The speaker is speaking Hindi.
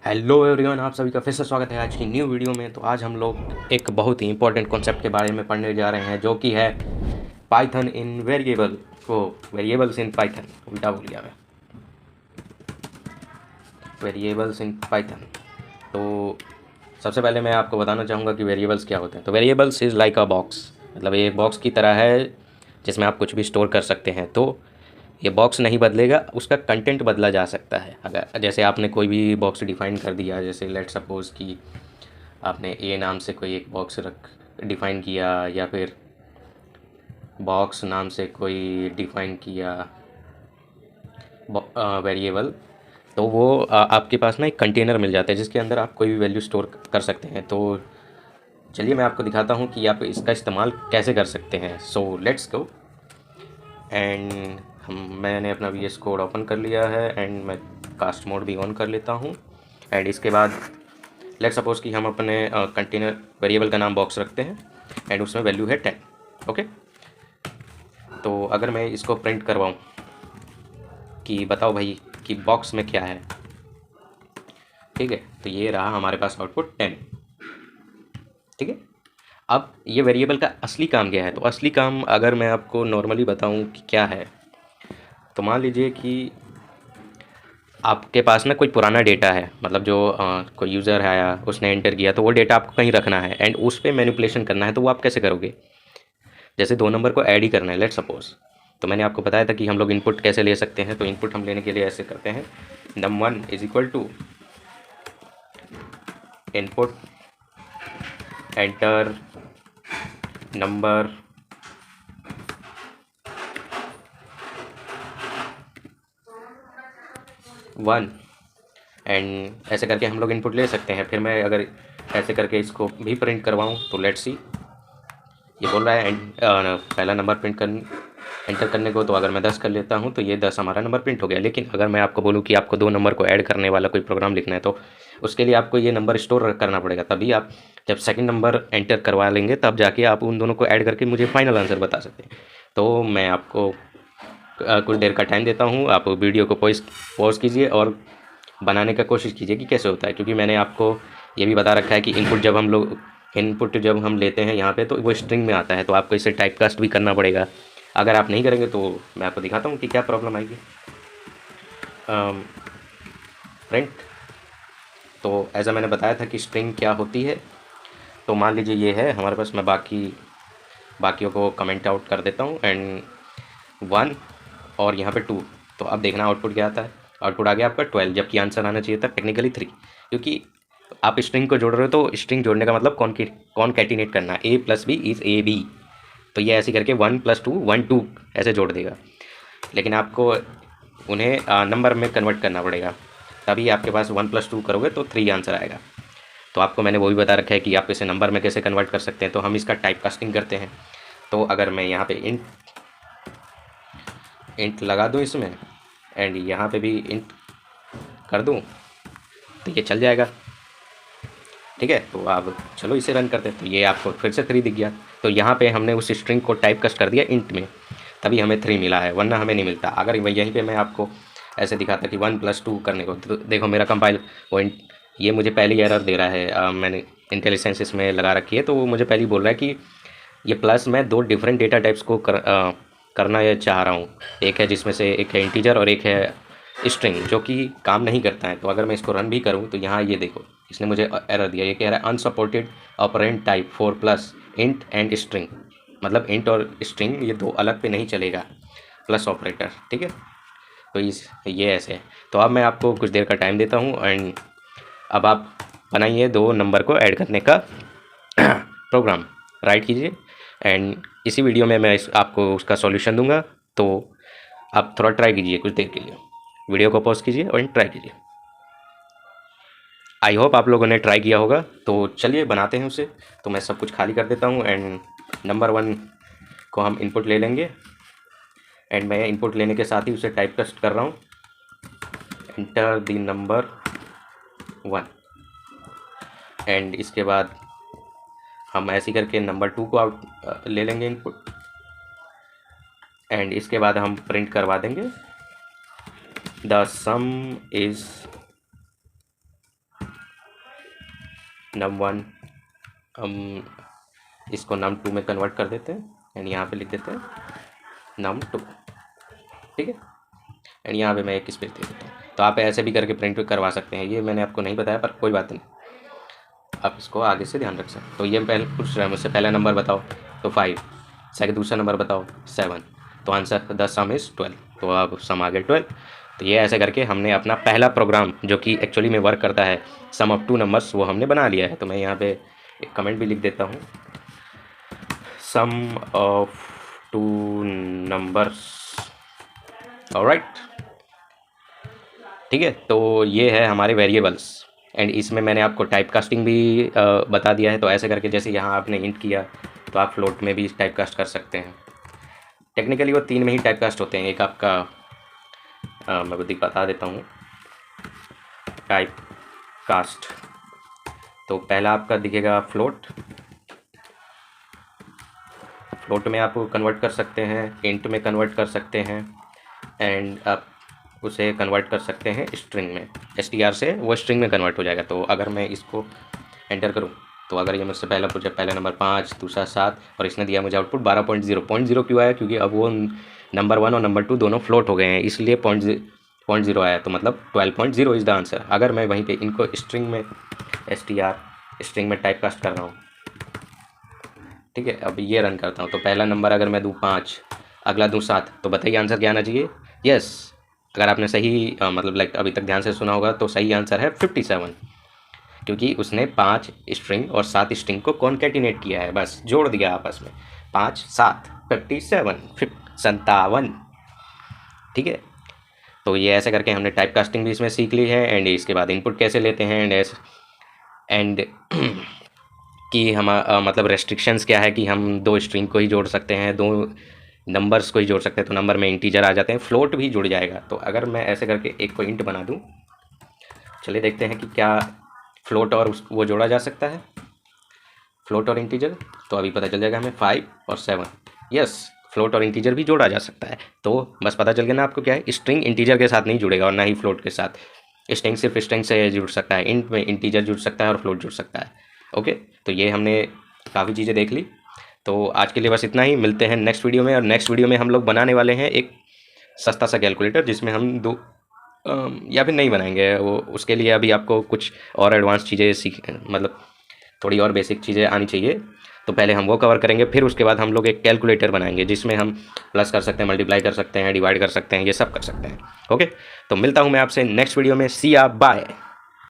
हेलो एवरीवन, आप सभी का फिर से स्वागत है आज की न्यू वीडियो में। तो आज हम लोग एक बहुत ही इंपॉर्टेंट कॉन्सेप्ट के बारे में पढ़ने जा रहे हैं, जो कि है पाइथन इन वेरिएबल को वेरिएबल्स इन पाइथन। उल्टा बोल गया मैं, वेरिएबल्स इन पाइथन। तो सबसे पहले मैं आपको बताना चाहूँगा कि वेरिएबल्स क्या होते हैं। तो variables is like a box, मतलब ये एक बॉक्स की तरह है जिसमें आप कुछ भी स्टोर कर सकते हैं। तो ये बॉक्स नहीं बदलेगा, उसका कंटेंट बदला जा सकता है। अगर जैसे आपने कोई भी बॉक्स डिफाइन कर दिया, जैसे लेट सपोज़ कि आपने ए नाम से कोई एक बॉक्स रख डिफ़ाइन किया, या फिर बॉक्स नाम से कोई डिफ़ाइन किया वेरिएबल, तो वो आपके पास ना एक कंटेनर मिल जाता है जिसके अंदर आप कोई भी वैल्यू स्टोर कर सकते हैं। तो चलिए मैं आपको दिखाता हूँ कि आप इसका इस्तेमाल कैसे कर सकते हैं। So let's go. एंड मैंने अपना वी एस कोड ओपन कर लिया है एंड मैं कास्ट मोड भी ऑन कर लेता हूँ। एंड इसके बाद लेट सपोज़ कि हम अपने कंटेनर वेरिएबल का नाम बॉक्स रखते हैं एंड उसमें वैल्यू है 10। ओके, तो अगर मैं इसको प्रिंट करवाऊँ कि बताओ भाई कि बॉक्स में क्या है, ठीक है, तो ये रहा हमारे पास आउटपुट 10। ठीक है, अब ये वेरिएबल का असली काम क्या है? तो असली काम अगर मैं आपको नॉर्मली बताऊं कि क्या है, तो मान लीजिए कि आपके पास ना कोई पुराना डेटा है, मतलब जो कोई यूज़र है आया, उसने एंटर किया, तो वो डेटा आपको कहीं रखना है एंड उस पर मैनिपुलेशन करना है। तो वो आप कैसे करोगे? जैसे दो नंबर को ऐड ही करना है, लेट सपोज। तो मैंने आपको बताया था कि हम लोग इनपुट कैसे ले सकते हैं। तो इनपुट हम लेने के लिए ऐसे करते हैं, num1 is equal to input enter number one, and ऐसे करके हम लोग इनपुट ले सकते हैं। फिर मैं अगर ऐसे करके इसको भी प्रिंट करवाऊँ तो लेट्स सी, ये बोल रहा है पहला नंबर प्रिंट कर एंटर करने को। तो अगर मैं 10 कर लेता हूँ तो ये 10 हमारा नंबर प्रिंट हो गया। लेकिन अगर मैं आपको बोलूँ कि आपको दो नंबर को ऐड करने वाला कोई प्रोग्राम लिखना है, तो उसके लिए आपको ये नंबर स्टोर करना पड़ेगा। तभी आप जब सेकंड नंबर एंटर करवा लेंगे तब जाके आप उन दोनों को ऐड करके मुझे फाइनल आंसर बता सकते हैं। तो मैं आपको कुछ देर का टाइम देता हूँ, आप वीडियो को पॉज कीजिए और बनाने का कोशिश कीजिए कि कैसे होता है। क्योंकि मैंने आपको ये भी बता रखा है कि इनपुट जब हम लेते हैं यहाँ पे, तो वो स्ट्रिंग में आता है, तो आपको इसे टाइप कास्ट भी करना पड़ेगा। अगर आप नहीं करेंगे तो मैं आपको दिखाता हूँ कि क्या प्रॉब्लम आएगी। प्रिंट, तो ऐसा मैंने बताया था कि स्ट्रिंग क्या होती है। तो मान लीजिए ये है हमारे पास, मैं बाकियों को कमेंट आउट कर देता हूँ एंड 1 और यहाँ पे 2। तो अब देखना आउटपुट क्या आता है। आउटपुट आ गया आपका 12, जबकि आंसर आना चाहिए था टेक्निकली 3। क्योंकि आप स्ट्रिंग को जोड़ रहे हो, तो स्ट्रिंग जोड़ने का मतलब कौन कैटिनेट करना, A plus B is A B. तो ये ऐसे करके 1 + 2 1 2 ऐसे जोड़ देगा। लेकिन आपको उन्हें नंबर में कन्वर्ट करना पड़ेगा, तभी आपके पास 1 + 2 करोगे तो 3 आंसर आएगा। तो आपको मैंने वो भी बता रखा है कि आप इसे नंबर में कैसे कन्वर्ट कर सकते हैं। तो हम इसका टाइप कास्टिंग करते हैं। तो अगर मैं यहाँ पे इंट लगा दूँ इसमें एंड यहाँ पे भी इंट कर दूँ, तो ये चल जाएगा। ठीक है, तो अब चलो इसे रन करते हैं। तो ये आपको फिर से 3 दिख गया। तो यहाँ पे हमने उस स्ट्रिंग को टाइप कास्ट कर दिया इंट में, तभी हमें 3 मिला है, वरना हमें नहीं मिलता। अगर यहीं पे मैं आपको ऐसे दिखाता कि 1 + 2 करने को, तो देखो मेरा कंपाइल पॉइंट ये मुझे पहले ही एरर दे रहा है। मैंने इंटेलिजेंस इसमें लगा रखी है, तो वो मुझे पहले ही बोल रहा है कि ये प्लस मैं दो डिफरेंट डेटा टाइप्स को करना ये चाह रहा हूँ। एक है जिसमें से एक है इंटीजर और एक है स्ट्रिंग, जो कि काम नहीं करता है। तो अगर मैं इसको रन भी करूँ तो यहाँ ये देखो, इसने मुझे एरर दिया। ये कह रहा है unsupported operand type for plus int and string, मतलब इंट और स्ट्रिंग ये दो अलग पे नहीं चलेगा, प्लस ऑपरेटर। ठीक है, तो ये ऐसे है। तो अब मैं आपको कुछ देर का टाइम देता हूँ एंड अब आप बनाइए दो नंबर को ऐड करने का प्रोग्राम, राइट कीजिए एंड इसी वीडियो में मैं आपको उसका सॉल्यूशन दूंगा। तो आप थोड़ा ट्राई कीजिए कुछ देर के लिए, वीडियो को पॉज कीजिए और ट्राई कीजिए। आई होप आप लोगों ने ट्राई किया होगा। तो चलिए बनाते हैं उसे। तो मैं सब कुछ खाली कर देता हूँ एंड नंबर 1 को हम इनपुट ले लेंगे एंड मैं इनपुट लेने के साथ ही उसे टाइप कास्ट कर रहा हूँ, एंटर द नंबर 1। एंड इसके बाद हम ऐसे करके नंबर 2 को आउट ले लेंगे इनपुट एंड इसके बाद हम प्रिंट करवा देंगे द सम इज़ num1 हम इसको num2 में कन्वर्ट कर देते हैं एंड यहाँ पे लिख देते हैं num2, ठीक है। एंड यहाँ पे मैं एक स्पेस दे देता हूँ। तो आप ऐसे भी करके प्रिंट करवा सकते हैं, ये मैंने आपको नहीं बताया पर कोई बात नहीं, आप इसको आगे से ध्यान रख सकते हैं। तो ये पहले पूछ रहा है मुझसे, पहला नंबर बताओ तो 5, सेकंड दूसरा नंबर बताओ 7, तो आंसर द सम इज़ 12, तो अब सम आ गया 12। तो ये ऐसे करके हमने अपना पहला प्रोग्राम जो कि एक्चुअली में वर्क करता है सम ऑफ 2 नंबर्स वो हमने बना लिया है। तो मैं यहाँ पे एक कमेंट भी लिख देता हूँ, सम ऑफ 2 नंबर्स, ऑलराइट, ठीक है। तो ये है हमारे वेरिएबल्स एंड इसमें मैंने आपको टाइप कास्टिंग भी बता दिया है। तो ऐसे करके जैसे यहाँ आपने इंट किया तो आप फ्लोट में भी टाइप कास्ट कर सकते हैं। टेक्निकली वो 3 में ही टाइप कास्ट होते हैं। एक आपका मैं बता देता हूँ टाइप कास्ट। तो पहला आपका दिखेगा फ्लोट, फ्लोट में आप कन्वर्ट कर सकते हैं, इंट में कन्वर्ट कर सकते हैं एंड आप उसे कन्वर्ट कर सकते हैं स्ट्रिंग में, str से वो स्ट्रिंग में कन्वर्ट हो जाएगा। तो अगर मैं इसको एंटर करूं तो अगर ये मुझसे पहला पूछे, पहला नंबर 5, दूसरा 7 और इसने दिया मुझे आउटपुट 12.0 क्यों आया? क्योंकि अब वो नंबर 1 और नंबर 2 दोनों फ्लोट हो गए हैं, इसलिए 0.0 आया। तो मतलब 12.0 इज़ द आंसर। अगर मैं वहीं पे इनको स्ट्रिंग में str स्ट्रिंग में टाइप कास्ट कर रहा हूँ, ठीक है। अब ये रन करता हूँ तो पहला नंबर अगर मैं दूँ 5, अगला दूँ 7, तो बताइए आंसर क्या आना चाहिए? यस, अगर आपने सही मतलब लाइक अभी तक ध्यान से सुना होगा तो सही आंसर है 57, क्योंकि उसने 5 स्ट्रिंग और 7 स्ट्रिंग को कॉन्केटिनेट किया है, बस जोड़ दिया आपस में, 5 7 57, ठीक है। तो ये ऐसे करके हमने टाइप कास्टिंग भी इसमें सीख ली है एंड इसके बाद इनपुट कैसे लेते हैं एंड कि हम मतलब रेस्ट्रिक्शंस क्या है कि हम 2 स्ट्रिंग को ही जोड़ सकते हैं, 2 नंबर्स को ही जोड़ सकते हैं, तो नंबर में इंटीजर आ जाते हैं, फ्लोट भी जुड़ जाएगा। तो अगर मैं ऐसे करके एक को इंट बना दूं, चलिए देखते हैं कि क्या फ्लोट और वो जोड़ा जा सकता है, फ्लोट और इंटीजर। तो अभी पता चल जाएगा हमें 5 और 7, यस, फ्लोट और इंटीजर भी जोड़ा जा सकता है। तो बस पता चल गया ना आपको क्या है, स्ट्रिंग इंटीजर के साथ नहीं जुड़ेगा और ना ही फ्लोट के साथ। स्ट्रिंग सिर्फ स्ट्रिंग से जुड़ सकता है, इंट में इंटीजर जुड़ सकता है और फ्लोट जुड़ सकता है। ओके, तो ये हमने काफ़ी चीज़ें देख ली। तो आज के लिए बस इतना ही, मिलते हैं नेक्स्ट वीडियो में। और नेक्स्ट वीडियो में हम लोग बनाने वाले हैं एक सस्ता सा कैलकुलेटर, जिसमें हम या फिर नहीं बनाएंगे वो, उसके लिए अभी आपको कुछ और एडवांस चीज़ें मतलब थोड़ी और बेसिक चीज़ें आनी चाहिए। तो पहले हम वो कवर करेंगे, फिर उसके बाद हम लोग एक कैलकुलेटर बनाएंगे जिसमें हम प्लस कर सकते हैं, मल्टीप्लाई कर सकते हैं, डिवाइड कर सकते हैं, ये सब कर सकते हैं। ओके, तो मिलता हूँ मैं आपसे नेक्स्ट वीडियो में। सी या बाय।